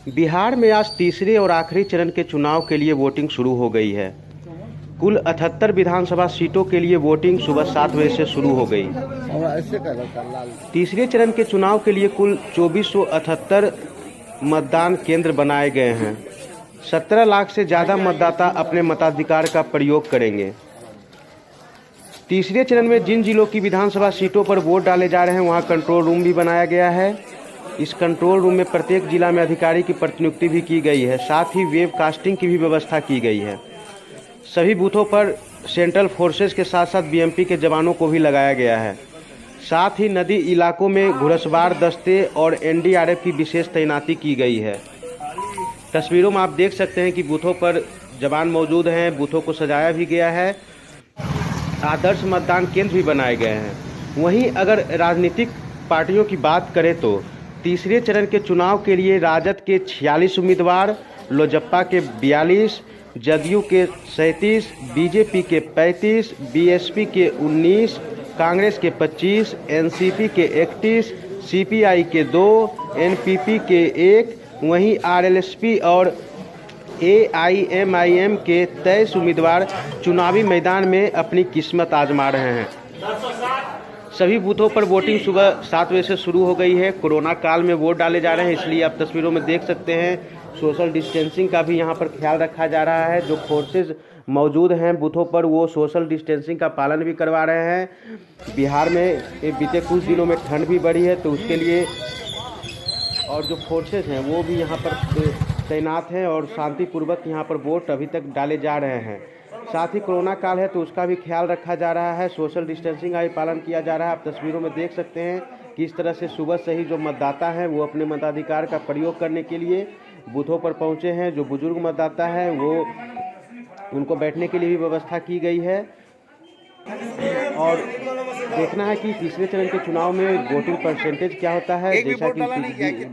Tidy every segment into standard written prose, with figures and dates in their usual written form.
बिहार में आज तीसरे और आखिरी चरण के चुनाव के लिए वोटिंग शुरू हो गई है। कुल 78 विधानसभा सीटों के लिए वोटिंग सुबह 7 बजे से शुरू हो गई। तीसरे चरण के चुनाव के लिए कुल 2478 मतदान केंद्र बनाए गए हैं। 17 लाख से ज़्यादा मतदाता अपने मताधिकार का प्रयोग करेंगे। तीसरे चरण में जिन जिलों की विधानसभा सीटों पर वोट डाले जा रहे हैं वहां कंट्रोल रूम भी बनाया गया है। इस कंट्रोल रूम में प्रत्येक जिला में अधिकारी की प्रतिनियुक्ति भी की गई है। साथ ही वेब कास्टिंग की भी व्यवस्था की गई है। सभी बूथों पर सेंट्रल फोर्सेस के साथ साथ बीएमपी के जवानों को भी लगाया गया है। साथ ही नदी इलाकों में घुड़सवार दस्ते और एनडीआरएफ की विशेष तैनाती की गई है। तस्वीरों में आप देख सकते हैं कि बूथों पर जवान मौजूद हैं। बूथों को सजाया भी गया है। आदर्श मतदान केंद्र भी बनाए गए हैं। वहीं अगर राजनीतिक पार्टियों की बात करें तो तीसरे चरण के चुनाव के लिए राजद के 46 उम्मीदवार, लोजपा के 42, जदयू के 37, बीजेपी के 35, बीएसपी के 19, कांग्रेस के 25, एनसीपी के 31, सीपीआई के 2, एनपीपी के 1, वहीं आरएलएसपी और एआईएमआईएम के 23 उम्मीदवार चुनावी मैदान में अपनी किस्मत आजमा रहे हैं। सभी बूथों पर वोटिंग सुबह 7 बजे से शुरू हो गई है। कोरोना काल में वोट डाले जा रहे हैं, इसलिए आप तस्वीरों में देख सकते हैं सोशल डिस्टेंसिंग का भी यहां पर ख्याल रखा जा रहा है। जो फोर्सेज मौजूद हैं बूथों पर वो सोशल डिस्टेंसिंग का पालन भी करवा रहे हैं। बिहार में बीते कुछ दिनों में ठंड भी बढ़ी है, तो उसके लिए और जो फोर्सेज हैं वो भी यहाँ पर तैनात हैं और शांतिपूर्वक यहाँ पर वोट अभी तक डाले जा रहे हैं। साथ ही कोरोना काल है तो उसका भी ख्याल रखा जा रहा है। सोशल डिस्टेंसिंग का भी पालन किया जा रहा है। आप तस्वीरों में देख सकते हैं कि इस तरह से सुबह से ही जो मतदाता हैं वो अपने मताधिकार का प्रयोग करने के लिए बूथों पर पहुंचे हैं। जो बुजुर्ग मतदाता हैं वो उनको बैठने के लिए भी व्यवस्था की गई है। और देखना है कि तीसरे चरण के चुनाव में वोटिंग परसेंटेज क्या होता है। जैसा कि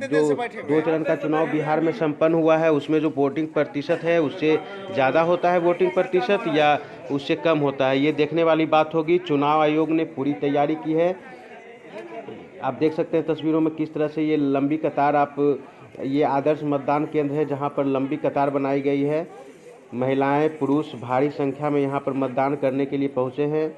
जो 2 चरण का चुनाव बिहार में संपन्न हुआ है उसमें जो वोटिंग प्रतिशत है उससे ज़्यादा होता है वोटिंग प्रतिशत या उससे कम होता है, ये देखने वाली बात होगी। चुनाव आयोग ने पूरी तैयारी की है। आप देख सकते हैं तस्वीरों में किस तरह से ये लंबी कतार ये आदर्श मतदान केंद्र है जहाँ पर लंबी कतार बनाई गई है। महिलाएं पुरुष भारी संख्या में यहाँ पर मतदान करने के लिए पहुँचे हैं।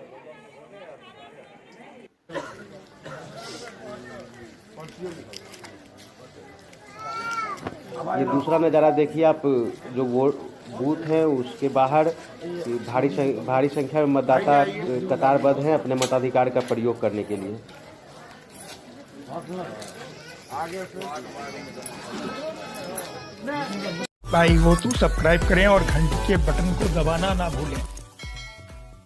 ये दूसरा नज़ारा देखिए आप, जो बूथ हैं उसके बाहर भारी संख्या में मतदाता कतारबद्ध हैं अपने मताधिकार का प्रयोग करने के लिए। भाई वो तो सब्सक्राइब करें और घंटी के बटन को दबाना ना भूलें।